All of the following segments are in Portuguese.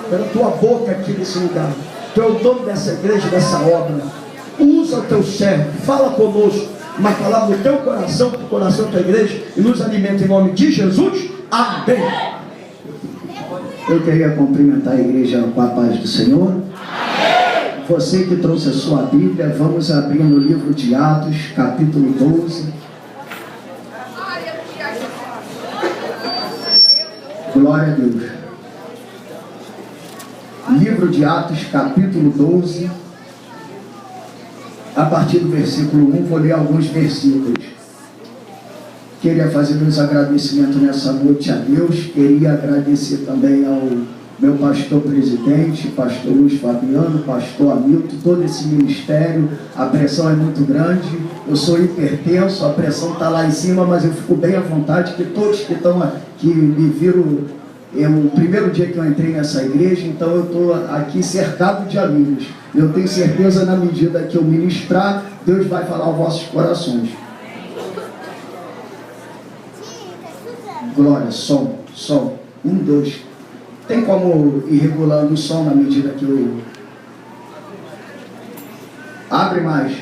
pela tua boca aqui nesse lugar. Tu é o dono dessa igreja, dessa obra. Usa o teu servo, fala conosco uma palavra do teu coração, para o coração da tua igreja, e nos alimenta em nome de Jesus. Amém. Eu queria cumprimentar a igreja com a paz do Senhor. Amém. Você que trouxe a sua Bíblia, vamos abrir no livro de Atos, capítulo 12. Glória a Deus. Livro de Atos, capítulo 12. A partir do versículo 1, vou ler alguns versículos. Queria fazer meus agradecimentos nessa noite a Deus. Queria agradecer também ao meu pastor presidente, pastor Luiz Fabiano, pastor Hamilton, todo esse ministério. A pressão é muito grande, eu sou hipertenso, a pressão está lá em cima, mas eu fico bem à vontade, que todos que estão aqui me viram, o primeiro dia que eu entrei nessa igreja, então eu estou aqui cercado de amigos. Eu tenho certeza, na medida que eu ministrar, Deus vai falar aos vossos corações. Glória, som. 1, 2. Tem como ir regulando o som na medida que eu... Abre mais.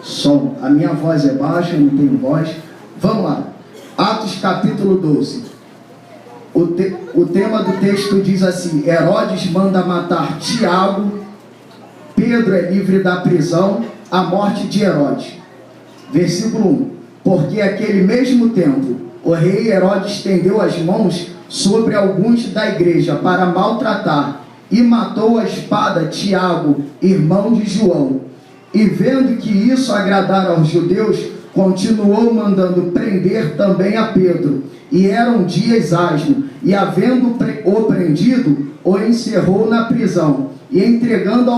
Som. A minha voz é baixa, eu não tenho voz. Vamos lá. Atos capítulo 12. O tema do texto diz assim: Herodes manda matar Tiago, Pedro é livre da prisão, a morte de Herodes. Versículo 1. Porque aquele mesmo tempo o rei Herodes estendeu as mãos sobre alguns da igreja para maltratar, e matou a espada Tiago, irmão de João. E vendo que isso agradara aos judeus, continuou mandando prender também a Pedro. E eram dias asmos, e havendo o prendido, o encerrou na prisão, e entregando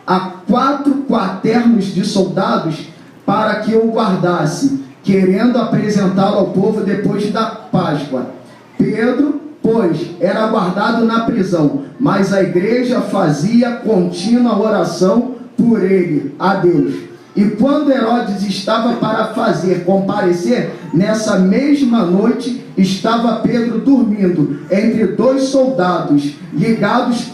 a 4 quaternos de soldados para que o guardasse, querendo apresentá-lo ao povo depois da Páscoa. Pedro, pois, era guardado na prisão, mas a igreja fazia contínua oração por ele, a Deus. E quando Herodes estava para fazer comparecer, nessa mesma noite, estava Pedro dormindo entre dois soldados ligados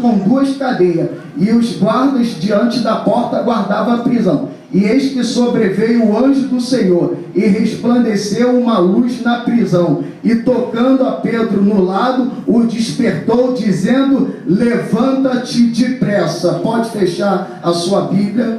com 2 cadeias, e os guardas diante da porta guardavam a prisão. E eis que sobreveio o anjo do Senhor, e resplandeceu uma luz na prisão, e tocando a Pedro no lado, o despertou, dizendo: levanta-te depressa. Pode fechar a sua Bíblia.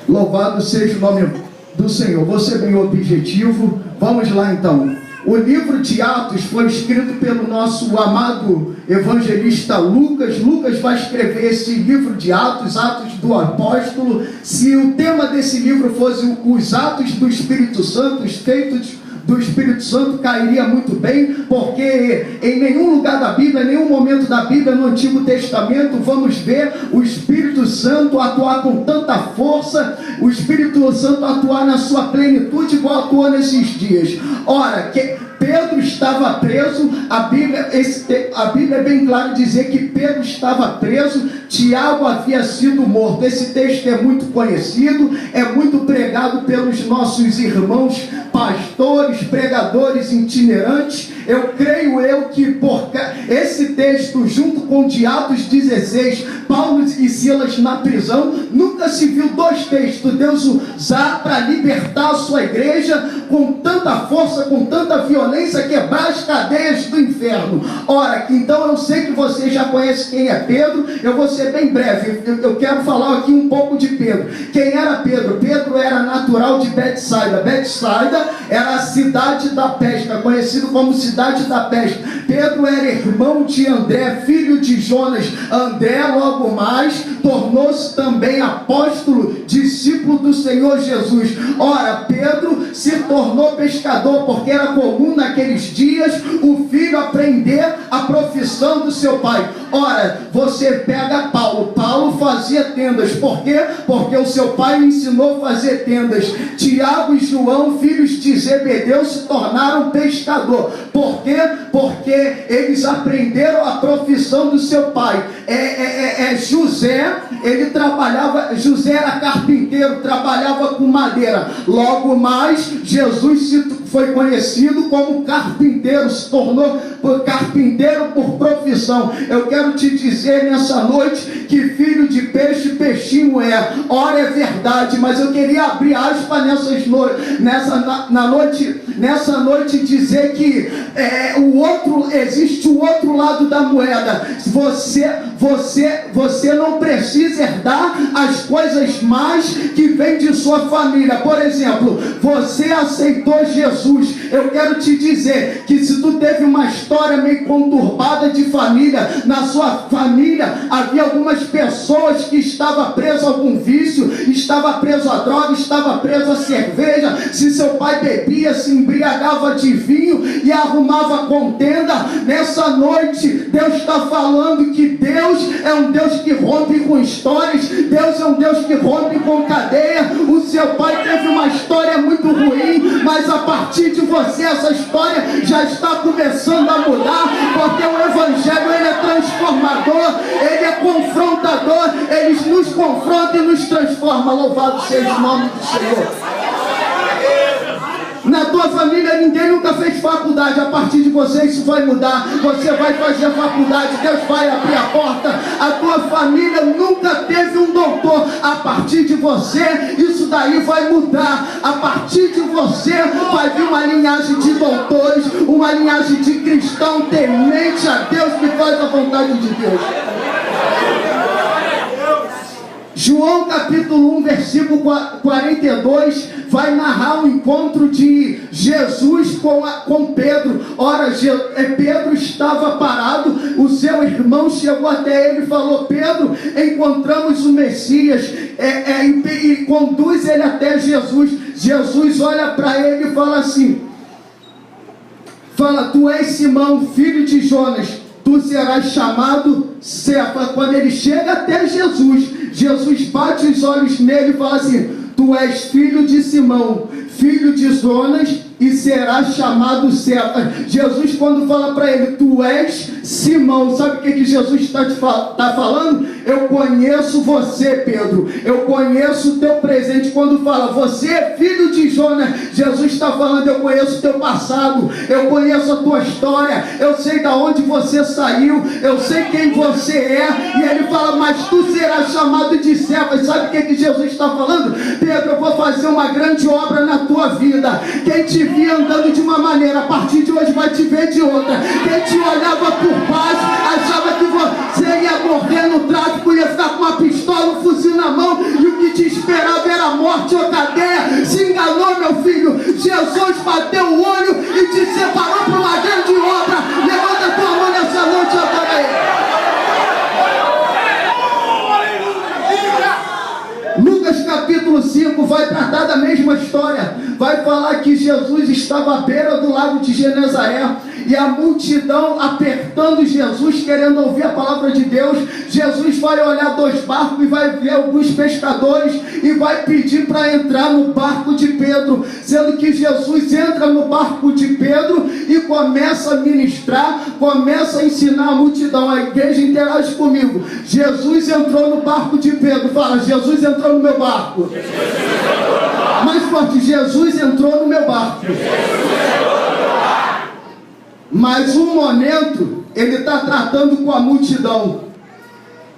Louvado seja o nome do Senhor. Vou ser bem objetivo. Vamos lá então. O livro de Atos foi escrito pelo nosso amado evangelista Lucas. Lucas vai escrever esse livro de Atos, Atos do Apóstolo. Se o tema desse livro fosse os Atos do Espírito Santo, os feitos do Espírito Santo, cairia muito bem, porque em nenhum lugar da Bíblia, em nenhum momento da Bíblia, no Antigo Testamento, vamos ver o Espírito Santo atuar com tanta força, o Espírito Santo atuar na sua plenitude, igual atuou nesses dias. Ora, Pedro estava preso, a Bíblia é bem clara em dizer que Pedro estava preso, Tiago havia sido morto. Esse texto é muito conhecido, é muito pregado pelos nossos irmãos pastores, pregadores itinerantes. Eu creio que por esse texto, junto com o de Atos 16, Paulo e Silas na prisão, nunca se viu 2 textos Deus usar para libertar a sua igreja com tanta força, com tanta violência, quebrar as cadeias do inferno. Ora, então eu sei que você já conhece quem é Pedro, eu vou ser bem breve, eu quero falar aqui um pouco de Pedro. Quem era Pedro? Pedro era natural de Betsaida. Betsaida era a cidade da pesca, conhecido como cidade da pesca. Pedro era irmão de André, filho de Jonas. André, logo mais, tornou-se também apóstolo, discípulo do Senhor Jesus. Ora, Pedro se tornou pescador, porque era comum naqueles dias o filho aprender a profissão do seu pai. Ora, você pega Paulo fazia tendas. Por quê? Porque o seu pai lhe ensinou a fazer tendas. Tiago e João, filhos de Zebedeu, se tornaram pescador. Por quê? Porque eles aprenderam a profissão do seu pai. José, José era carpinteiro, trabalhava com madeira. Logo mais, Jesus se foi conhecido como carpinteiro, se tornou carpinteiro por profissão. Eu quero te dizer nessa noite que filho de peixe, peixinho é. Ora é verdade, mas eu queria abrir aspas nessa noite dizer que existe o outro lado da moeda. Você não precisa herdar as coisas más que vêm de sua família. Por exemplo, você aceitou Jesus. Eu quero te dizer que se tu teve uma história meio conturbada de família, na sua família havia algumas pessoas que estavam presas a algum vício, estava preso a droga, estava preso a cerveja. Se seu pai bebia, se embriagava de vinho e arrumava contenda, nessa noite Deus está falando que Deus é um Deus que rompe com histórias. Deus é um Deus que rompe com cadeia. O seu pai teve uma história muito ruim, mas a partir de você essa história já está começando a mudar, porque o Evangelho ele é transformador, ele é confrontador, ele nos confronta e nos transforma. Louvado seja o nome do Senhor. Na tua família ninguém nunca fez faculdade. A partir de você isso vai mudar. Você vai fazer faculdade, Deus vai abrir a porta. A tua família nunca teve um doutor. A partir de você isso daí vai mudar. A partir de você vai vir uma linhagem de doutores, uma linhagem de cristão temente a Deus, que faz a vontade de Deus. João capítulo 1, versículo 42, vai narrar o encontro de Jesus com Pedro. Ora, Pedro estava parado, o seu irmão chegou até ele e falou: Pedro, encontramos o Messias, e conduz ele até Jesus. Jesus olha para ele e fala assim, tu és Simão, filho de Jonas, tu serás chamado Cefa. Quando ele chega até Jesus, Jesus bate os olhos nele e fala assim: tu és filho de Simão, filho de Jonas, e serás chamado Cefa. Jesus, quando fala para ele, tu és Simão, sabe o que Jesus está falando? Eu conheço você, Pedro, eu conheço o teu presente. Quando fala, você é filho de Jonas, Jesus está falando, eu conheço o teu passado, eu conheço a tua história, eu sei de onde você saiu, eu sei quem você é. E ele fala, mas tu serás chamado de Cefa. Sabe o que Jesus está falando? Pedro, eu vou fazer uma grande obra na tua vida. Quem te via andando de uma maneira, a partir de hoje vai te ver de outra. Quem te olhava por baixo, achava que você ia morrer no tráfico, ia ficar com uma pistola, um fuzil na mão, e o que te esperava era morte ou cadeia. Se enganou, meu filho. Jesus bateu o olho e te separou para uma grande obra. Levanta a tua mão nessa noite, adora ele. Lucas capítulo 5 vai tratar da mesma história. Vai falar que Jesus estava à beira do lago de Genezaré, e a multidão apertando Jesus, querendo ouvir a palavra de Deus. Jesus vai olhar dois barcos e vai ver alguns pescadores e vai pedir para entrar no barco de Pedro, sendo que Jesus entra no barco de Pedro e começa a ministrar, começa a ensinar a multidão. A igreja interage comigo. Jesus entrou no barco de Pedro. Fala, Jesus entrou no meu barco. Mais forte, Jesus entrou no meu barco. Mas um momento ele está tratando com a multidão.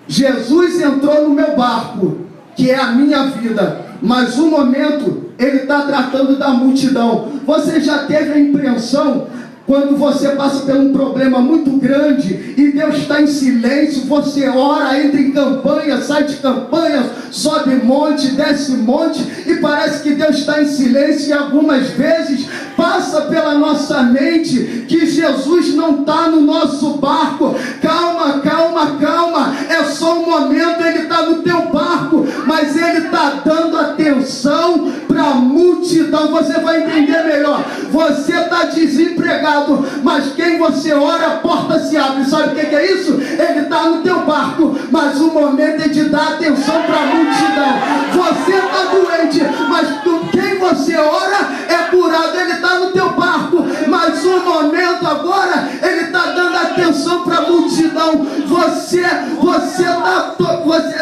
Jesus entrou no meu barco, que é a minha vida. Mas um momento ele está tratando da multidão. Você já teve a impressão, quando você passa por um problema muito grande e Deus está em silêncio, você ora, entra em campanha, sai de campanha, sobe monte, desce monte, e parece que Deus está em silêncio, e algumas vezes passa pela nossa mente que Jesus não está no nosso barco. Calma, calma, calma, é só um momento. Ele está no teu barco, mas ele está dando atenção para a multidão. Você vai entender melhor. Você está desempregado, mas quem você ora, a porta se abre. Sabe o que é isso? Ele está no teu barco, mas o momento é de dar atenção para a multidão. Você está doente, mas quem você ora é curado. Ele está no teu barco, mas o momento agora, ele Ele está dando atenção para a multidão.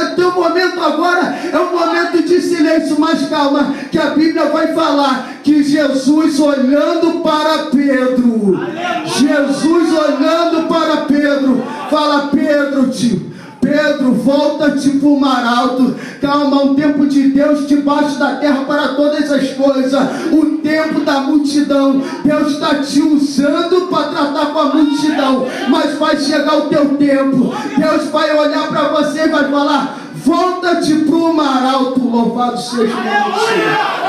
O teu momento agora é um momento de silêncio, mas calma, que a Bíblia vai falar que Jesus olhando para Pedro, Jesus olhando para Pedro, fala: Pedro, volta-te para o mar alto. Calma, um tempo de Deus debaixo da terra para todas as coisas. O tempo da multidão, Deus está te usando para tratar com a multidão, mas vai chegar o teu tempo. Deus vai olhar para você e vai falar: volta-te para o mar alto. Louvado seja o nome do Senhor.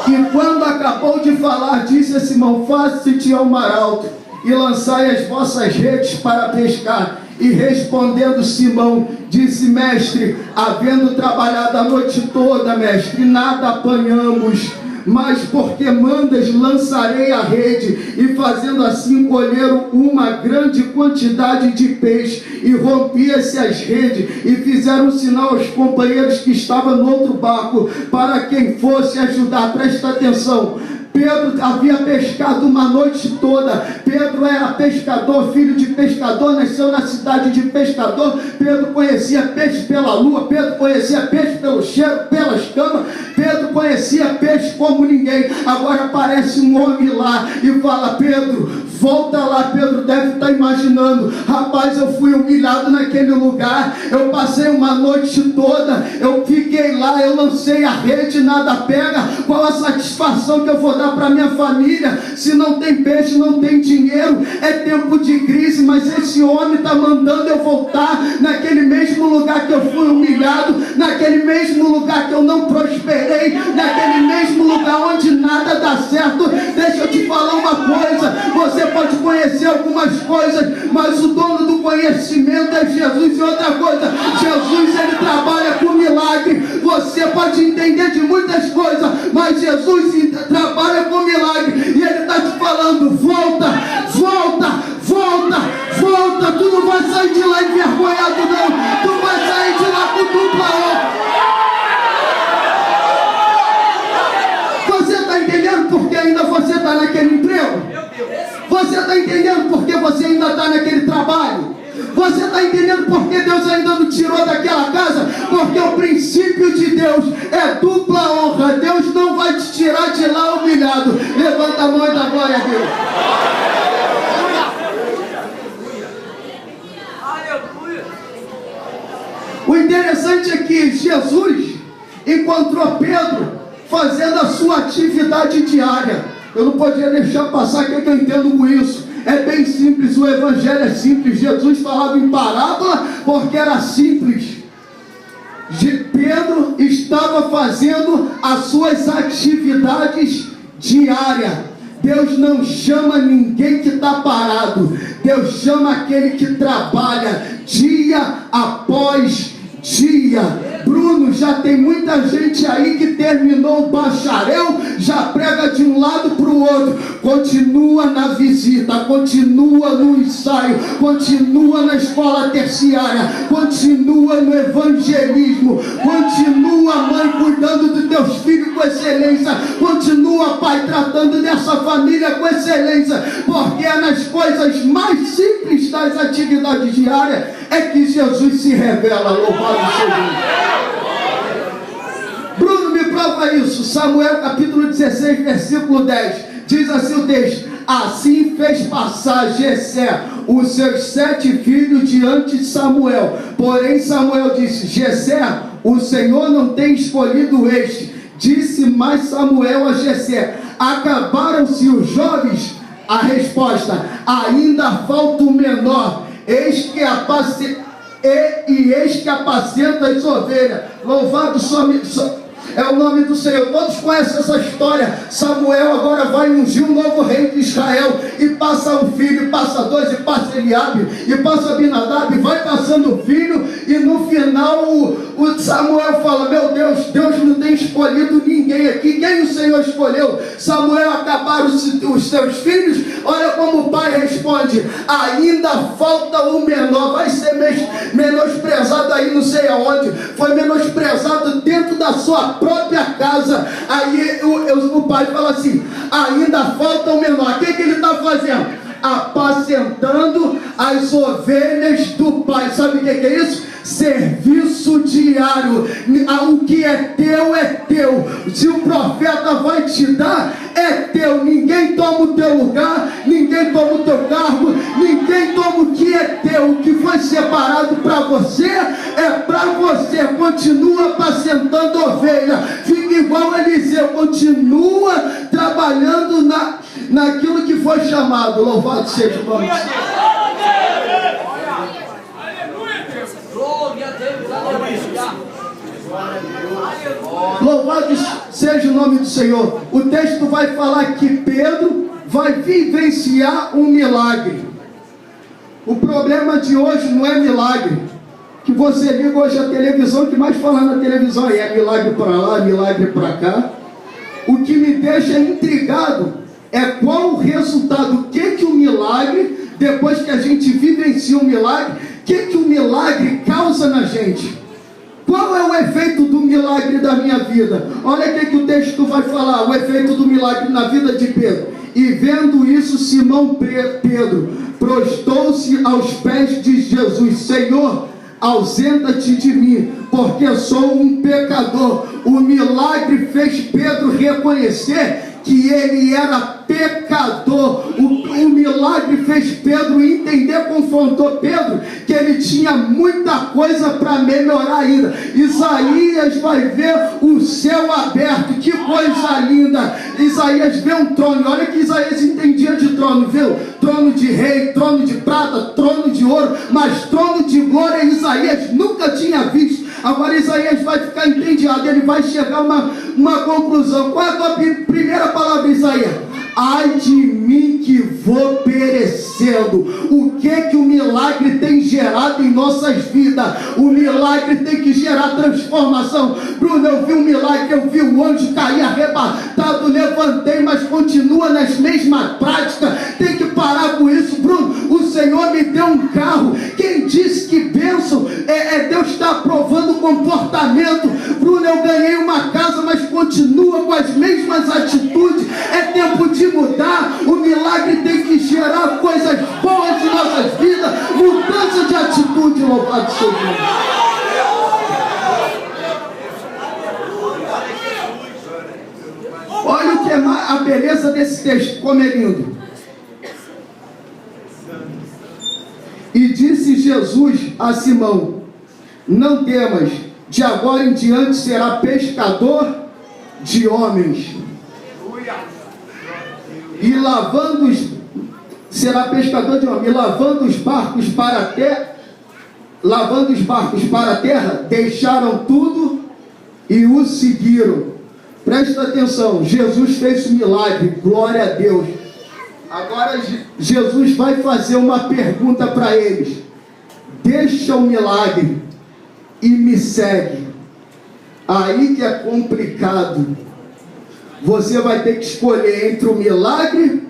E quando acabou de falar, disse a Simão: faze-te ao mar alto e lançai as vossas redes para pescar. E respondendo Simão, disse: mestre, havendo trabalhado a noite toda, mestre, nada apanhamos, mas porque mandas, lançarei a rede. E fazendo assim, colheram uma grande quantidade de peixe, e rompia-se as redes, e fizeram sinal aos companheiros que estavam no outro barco, para quem fosse ajudar. Presta atenção. Pedro havia pescado uma noite toda. Pedro era pescador, filho de pescador, nasceu na cidade de pescador. Pedro conhecia peixe pela lua, Pedro conhecia peixe pelo cheiro, pelas camas. Pedro conhecia peixe como ninguém. Agora aparece um homem lá e fala: Pedro, volta lá. Pedro deve estar imaginando: rapaz, eu fui humilhado naquele lugar, eu passei uma noite toda, eu fiquei lá, eu lancei a rede, nada pega. Qual a satisfação que eu vou dar para minha família se não tem peixe, não tem dinheiro? É tempo de crise, mas esse homem está mandando eu voltar naquele mesmo lugar que eu fui humilhado, naquele mesmo lugar que eu não prosperei, naquele mesmo lugar onde nada dá certo. Deixa eu te falar uma coisa: você pode conhecer algumas coisas, mas o dono do conhecimento é Jesus. E outra coisa, Jesus, ele trabalha com milagre. Você pode entender de muitas coisas, mas Jesus trabalha com milagre, e ele está te falando: volta, volta, volta, volta. Tu não vai sair de lá envergonhado, não. Tu vai sair de lá com dupla honra. Você está entendendo porque ainda você está naquele emprego? Você está entendendo porque você ainda está naquele trabalho? Você está entendendo porque Deus ainda não tirou daquela casa? Porque o princípio de Deus é dupla honra. Deus não vai te tirar de lá humilhado. Levanta a mão e dá glória a Deus. O interessante é que Jesus encontrou Pedro fazendo a sua atividade diária. Eu não podia deixar passar. O que eu entendo com isso? É bem simples, o evangelho é simples. Jesus falava em parábola porque era simples. Pedro estava fazendo as suas atividades diárias. Deus não chama ninguém que está parado. Deus chama aquele que trabalha dia após dia. Bruno, já tem muita gente aí que terminou o bacharel, já prega de um lado para o outro. Continua na visita, continua no ensaio, continua na escola terciária, continua no evangelismo, continua, mãe, cuidando dos teus filhos com excelência, continua, pai, tratando dessa família com excelência, porque é nas coisas mais simples das atividades diárias é que Jesus se revela. Louvado seja. Bruno, me prova isso. Samuel capítulo 16, versículo 10. Diz assim o texto: assim fez passar Jessé os seus 7 filhos diante de Samuel. Porém Samuel disse: Jessé, o Senhor não tem escolhido este. Disse mais Samuel a Jessé: acabaram-se os jovens? A resposta: ainda falta o menor. Eis que apacenta as ovelhas. Louvado é o nome do Senhor. Todos conhecem essa história. Samuel agora vai ungir um novo rei de Israel, e passa um filho, passa dois, e passa Eliabe, e passa Abinadab, e vai passando o filho, e no final o Samuel fala: meu Deus, Deus não tem escolhido ninguém aqui. Quem o Senhor escolheu? Samuel, acabaram os seus filhos? Olha como o pai responde: ainda falta o menor. Vai ser menosprezado aí não sei aonde, foi menosprezado dentro da sua própria casa. Aí o pai fala assim: ainda falta o menor. O que ele está fazendo? Apacentando as ovelhas do pai. Sabe o que é isso? Serviço diário. O que é teu. Se o profeta vai te dar, é teu. Ninguém toma o teu lugar, ninguém toma o teu cargo, ninguém toma o que é teu. O que foi separado para você é para você. Continua apacentando ovelha. Fica igual Eliseu, continua trabalhando naquilo que foi chamado. Louvado seja o nome. Louvado seja o nome do Senhor. O texto vai falar que Pedro vai vivenciar um milagre. O problema de hoje não é milagre. Que você liga hoje a televisão, que mais fala na televisão é milagre para lá, milagre para cá. O que me deixa intrigado é qual o resultado, o que o milagre, depois que a gente vivencia o milagre, o que o milagre causa na gente. Qual é o efeito do milagre da minha vida? Olha o que o texto vai falar, o efeito do milagre na vida de Pedro. E vendo isso, Simão Pedro prostrou-se aos pés de Jesus: Senhor, ausenta-te de mim, porque sou um pecador. O milagre fez Pedro reconhecer que ele era pecador. O milagre fez Pedro entender, confrontou Pedro, que ele tinha muita coisa para melhorar ainda. Isaías vai ver o céu aberto, que coisa linda. Isaías vê um trono, olha que Isaías entendia de trono, viu? Trono de rei, trono de prata, trono de ouro, mas trono de glória Isaías nunca tinha visto. Agora Isaías vai ficar entediado, ele vai chegar a uma conclusão. Qual é a tua primeira palavra, Isaías? Ai de mim que vou perecendo. O que o milagre tem gerado em nossas vidas? O milagre tem que gerar transformação. Bruno, eu vi um milagre, eu vi o anjo cair arrebatado, levantei, mas continua nas mesmas práticas. Tem que parar com isso, Bruno. O Senhor me deu um carro. Quem disse que bênção Deus está aprovando o comportamento? Bruno, eu ganhei uma casa, mas continua com as mesmas atitudes. É tempo de mudar. O milagre tem que gerar coisas boas em nossas vidas, mudança de atitude. Louvado seja Deus. Olha o que é a beleza desse texto, como é lindo. E disse Jesus a Simão: não temas, de agora em diante será pescador de homens. E será pescador de homens. E lavando os barcos para a terra, deixaram tudo e o seguiram. Presta atenção, Jesus fez um milagre, glória a Deus. Agora Jesus vai fazer uma pergunta para eles: deixa o milagre e me segue. Aí que é complicado. Você vai ter que escolher entre o milagre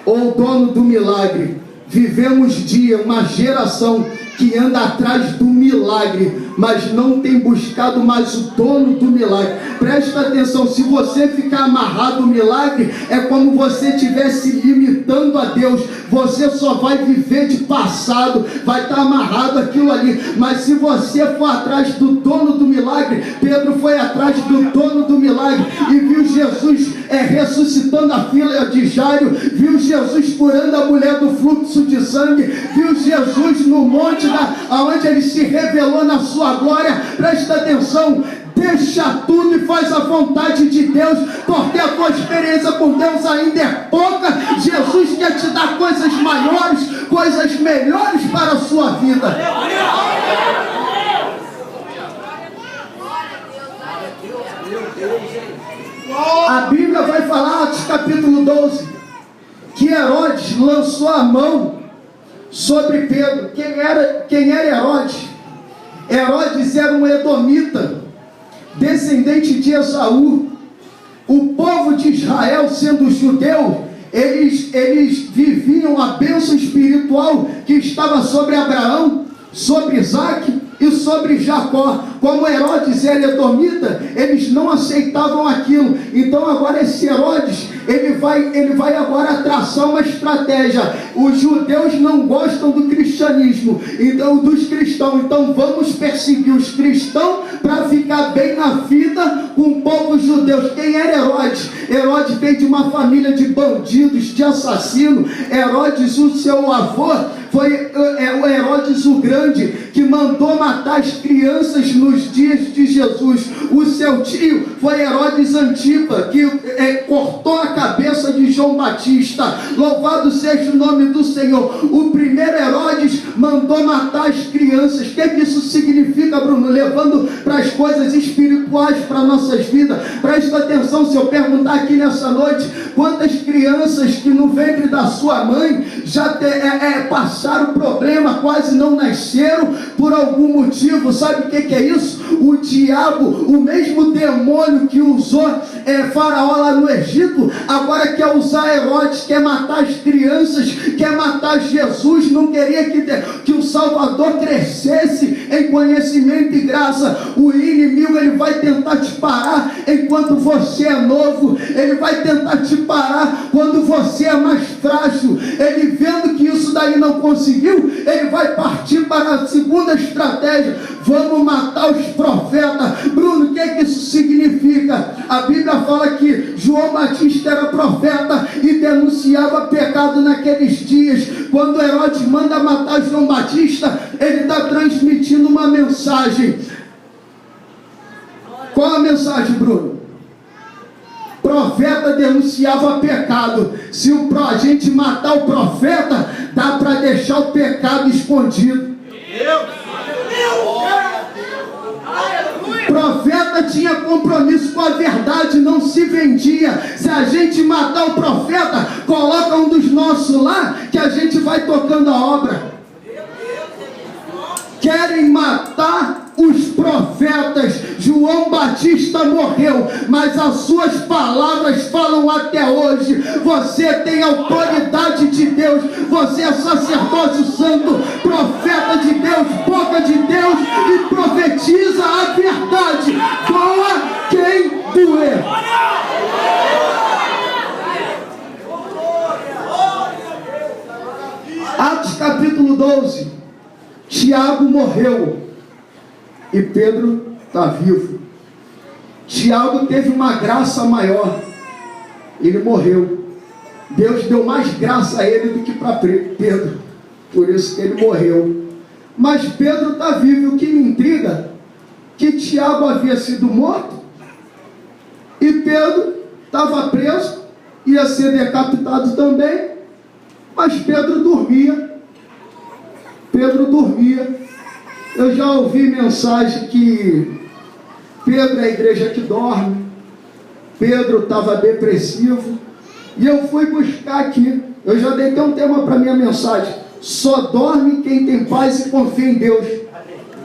ou o dono do milagre. Vivemos uma geração que anda atrás do milagre, mas não tem buscado mais o dono do milagre. Presta atenção, se você ficar amarrado ao milagre, é como você estivesse limitando a Deus. Você só vai viver de passado, vai estar amarrado aquilo ali. Mas se você for atrás do dono do milagre, Pedro foi atrás do dono do milagre e viu Jesus ressuscitando a filha de Jairo, viu Jesus curando a mulher do fluxo de sangue, viu Jesus no monte onde ele se revelou na sua glória. Presta atenção, deixa tudo e faz a vontade de Deus, porque a tua experiência com Deus ainda é pouca. Jesus quer te dar coisas maiores, coisas melhores para a sua vida. A Bíblia vai falar, Atos capítulo 12, que Herodes lançou a mão sobre Pedro. Quem era Herodes? Herodes era um edomita, descendente de Esaú. O povo de Israel, sendo judeu, eles viviam a bênção espiritual que estava sobre Abraão, sobre Isaac e sobre Jacó. Como Herodes era edomita, eles não aceitavam aquilo. Então agora esse Herodes, ele vai agora traçar uma estratégia. Os judeus não gostam do cristianismo, então dos cristãos. Então vamos perseguir os cristãos para ficar bem na vida com o povo judeu. Quem era Herodes? Herodes veio de uma família de bandidos, de assassinos. Herodes, o seu avô, foi o Herodes o Grande, que mandou matar as crianças nos dias de Jesus. O seu tio foi Herodes Antipa, que cortou a cabeça de João Batista. Louvado seja o nome do Senhor. O primeiro Herodes mandou matar as crianças. O que isso significa, Bruno? Levando para as coisas espirituais para nossas vidas. Presta atenção, se eu perguntar aqui nessa noite, quantas crianças que no ventre da sua mãe já passaram problema, quase não nasceram por algum motivo. Sabe o que é isso? O diabo, o mesmo demônio que usou Faraó lá no Egito, agora quer usar Herodes, quer matar as crianças, quer matar Jesus. Não queria que o Salvador crescesse em conhecimento e graça. O inimigo, ele vai tentar te parar enquanto você é novo. Ele vai tentar te parar quando você é mais frágil. Ele vendo que isso daí não conseguiu, ele vai partir para a segunda estratégia. Vamos matar os profetas. Bruno, o que isso significa? A Bíblia fala que João Batista era profeta e denunciava pecado naqueles dias. Quando Herodes manda matar João Batista, ele está transmitindo uma mensagem. Qual a mensagem, Bruno? Profeta denunciava pecado. Se a gente matar o profeta, dá para deixar o pecado escondido. Profeta tinha compromisso com a verdade, não se vendia. Se a gente matar o profeta, coloca um dos nossos lá, que a gente vai tocando a obra. Querem matar os profetas. João Batista morreu, mas as suas palavras falam até hoje. Você tem autoridade de Deus, você é sacerdócio santo, profeta de Deus, boca de Deus, e profetiza a verdade, doa quem doer. Atos capítulo 12. Tiago morreu e Pedro está vivo. Tiago teve uma graça maior, ele morreu. Deus deu mais graça a ele do que para Pedro, por isso que ele morreu. Mas Pedro está vivo. O que me intriga, que Tiago havia sido morto e Pedro estava preso, ia ser decapitado também, mas Pedro dormia. Eu já ouvi mensagem que Pedro é a igreja que dorme, Pedro estava depressivo, e eu fui buscar aqui. Eu já dei até um tema para minha mensagem: só dorme quem tem paz e confia em Deus.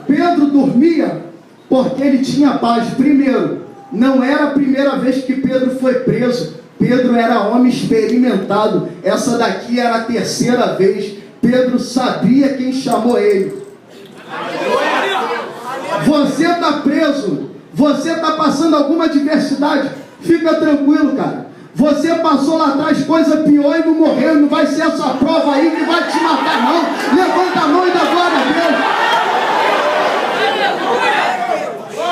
Pedro dormia porque ele tinha paz. Primeiro, não era a primeira vez que Pedro foi preso. Pedro era homem experimentado. Essa daqui era a terceira vez. Pedro sabia quem chamou ele. Você está preso, você está passando alguma adversidade, fica tranquilo, cara. Você passou lá atrás coisa pior e não morreu. Não vai ser essa prova aí que vai te matar, não. Levanta a mão e dá glória a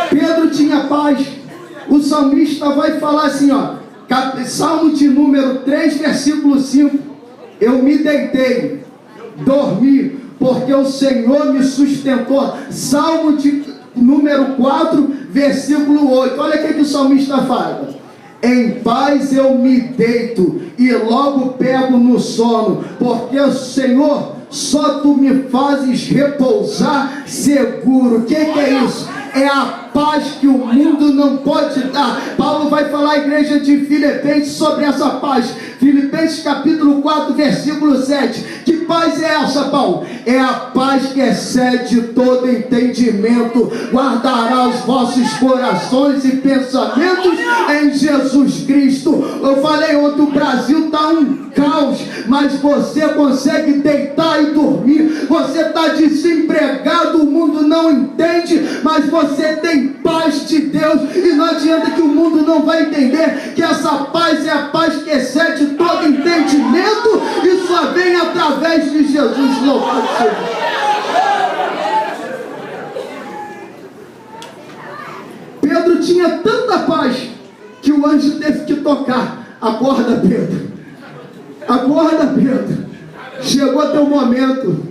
Deus. Pedro tinha paz. O salmista vai falar assim, ó, Salmo de número 3, versículo 5: eu me deitei, dormi, porque o Senhor me sustentou. Salmo de número 4, versículo 8. Olha o que o salmista fala: em paz eu me deito e logo pego no sono, porque Senhor, só Tu me fazes repousar seguro. O que é isso? É a paz que o mundo não pode dar. Paulo vai falar à igreja de Filipenses sobre essa paz. Filipenses capítulo 4, versículo 7. Que paz é essa, Paulo? É a paz que excede todo entendimento. Guardará os vossos corações e pensamentos em Jesus Cristo. Eu falei ontem, o Brasil está um caos, mas você consegue deitar e dormir. Você está desempregado, o mundo não entende, mas você tem paz de Deus. E não adianta que o mundo não vai entender que essa paz é a paz que excede todo entendimento, e só vem através de Jesus. Louvado seja. Pedro tinha tanta paz que o anjo teve que tocar. Acorda, Pedro. Acorda, Pedro. Chegou teu momento.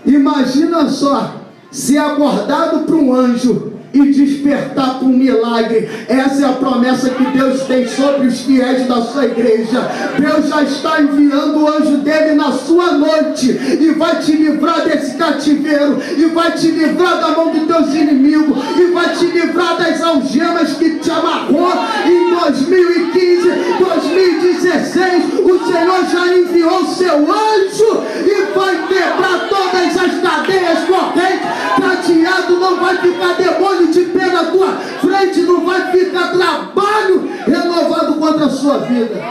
Imagina só, ser acordado por um anjo e despertar para um milagre. Essa é a promessa que Deus tem sobre os fiéis da sua igreja. Deus já está enviando o anjo dele na sua noite e vai te livrar desse cativeiro, e vai te livrar da mão dos teus inimigos, e vai te livrar das algemas que te amarrou. Em 2015, 2016, o Senhor já enviou seu anjo e vai quebrar todas as cadeias correntes. Cadeado, não vai ficar demônio de pé na tua frente, não vai ficar trabalho renovado contra a sua vida.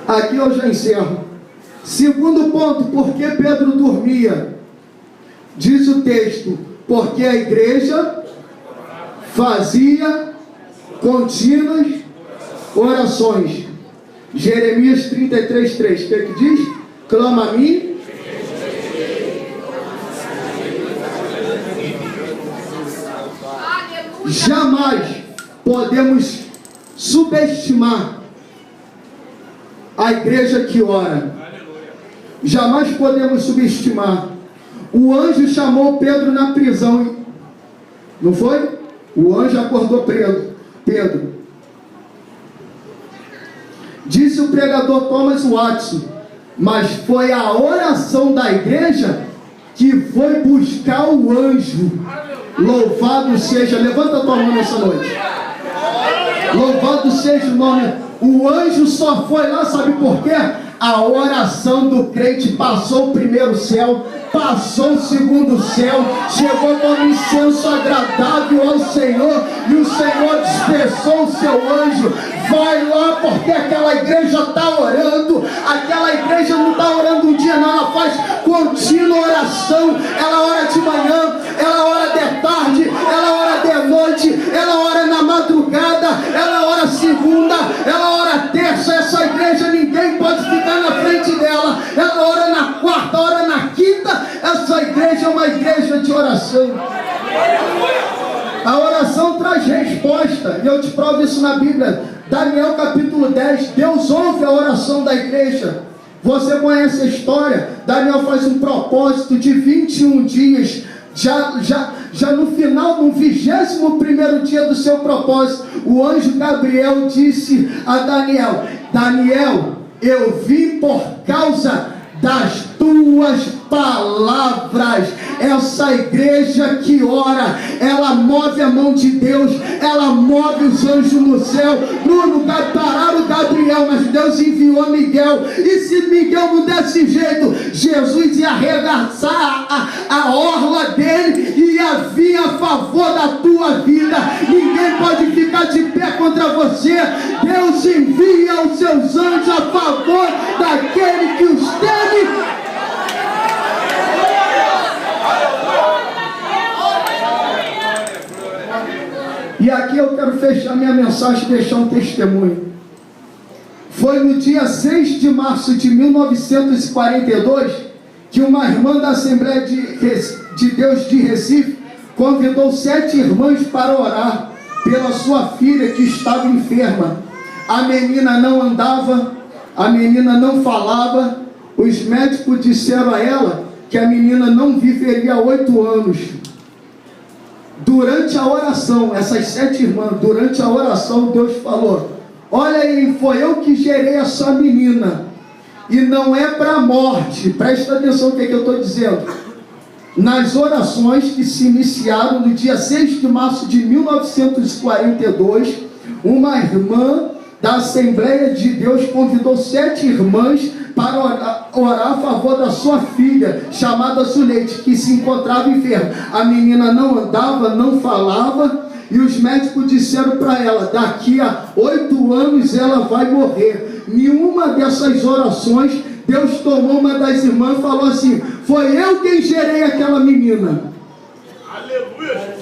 Aqui eu já encerro. Segundo ponto, por que Pedro dormia? Diz o texto, porque a igreja fazia contínuas orações. Jeremias 33:3, o que diz? Clama a mim. Jamais podemos subestimar a igreja que ora. Jamais podemos subestimar. O anjo chamou Pedro na prisão, não foi? O anjo acordou Pedro. Disse o pregador Thomas Watson, mas foi a oração da igreja que foi buscar o anjo. Louvado seja, levanta a tua mão nessa noite. Louvado seja o nome. O anjo só foi lá, sabe por quê? A oração do crente passou o primeiro céu, passou o segundo céu, chegou como incenso agradável ao Senhor, e o Senhor dispersou o seu anjo. Vai lá, porque aquela igreja está orando. Aquela igreja não está orando um dia, não, ela faz contínua oração. Ela ora de manhã, ela ora de tarde, ela ora de noite, ela ora na madrugada, ela ora segunda, ela ora terça. Essa igreja ninguém pode ficar na frente dela. Ela ora na quarta, ora na quinta. Essa igreja é uma igreja de oração. A oração traz resposta, e eu te provo isso na Bíblia. Daniel capítulo 10, Deus ouve a oração da igreja. Você conhece a história? Daniel faz um propósito de 21 dias. Já no final, no 21º dia do seu propósito, o anjo Gabriel disse a Daniel: Daniel, eu vim por causa das tuas palavras. Essa igreja que ora, ela move a mão de Deus, ela move os anjos no céu. Bruno, pararam o Gabriel, mas Deus enviou Miguel. E se Miguel não desse jeito, Jesus ia arregaçar a orla dele e ia vir a favor da tua vida. Ninguém pode ficar de pé contra você. Deus envia os seus anjos a favor daquele que os teme. E aqui eu quero fechar minha mensagem e deixar um testemunho. Foi no dia 6 de março de 1942 que uma irmã da Assembleia de Deus de Recife convidou 7 irmãs para orar pela sua filha que estava enferma. A menina não andava, a menina não falava. Os médicos disseram a ela que a menina não viveria 8 anos. Durante a oração, essas 7 irmãs, durante a oração, Deus falou: olha aí, foi eu que gerei essa menina. e não é para a morte. Presta atenção no que eu estou dizendo. Nas orações que se iniciaram no dia 6 de março de 1942, uma irmã da Assembleia de Deus convidou 7 irmãs para orar a favor da sua filha, chamada Zuleide, que se encontrava enferma. A menina não andava, não falava, e os médicos disseram para ela: daqui a 8 anos ela vai morrer. Nenhuma dessas orações, Deus tomou uma das irmãs e falou assim: foi eu quem gerei aquela menina. Aleluia!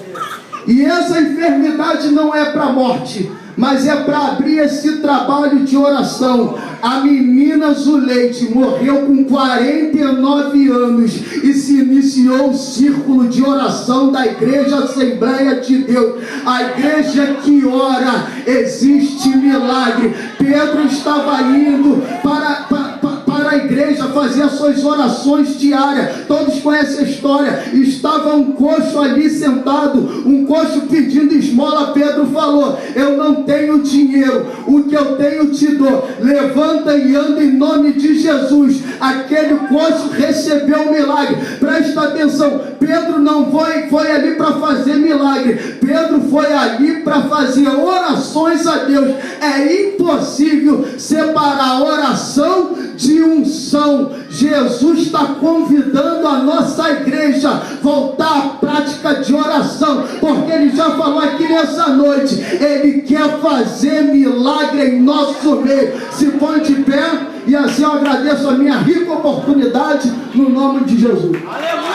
E essa enfermidade não é para a morte, mas é para abrir esse trabalho de oração. A menina Zuleide morreu com 49 anos e se iniciou o círculo de oração da Igreja Assembleia de Deus. A igreja que ora, existe milagre. Pedro estava indo para a igreja fazer as suas orações diárias. Todos conhecem a história. Estava um coxo ali sentado, um coxo pedindo esmola. Pedro falou: eu não tenho dinheiro, o que eu tenho te dou, levanta e anda em nome de Jesus. Aquele coxo recebeu um milagre. Presta atenção, Pedro não foi ali para fazer milagre, Pedro foi ali para fazer orações a Deus. É impossível separar oração de unção. Jesus está convidando a nossa igreja a voltar à prática de oração, porque Ele já falou aqui nessa noite, Ele quer fazer milagre em nosso meio. Se põe de pé, e assim eu agradeço a minha rica oportunidade, no nome de Jesus. Aleluia!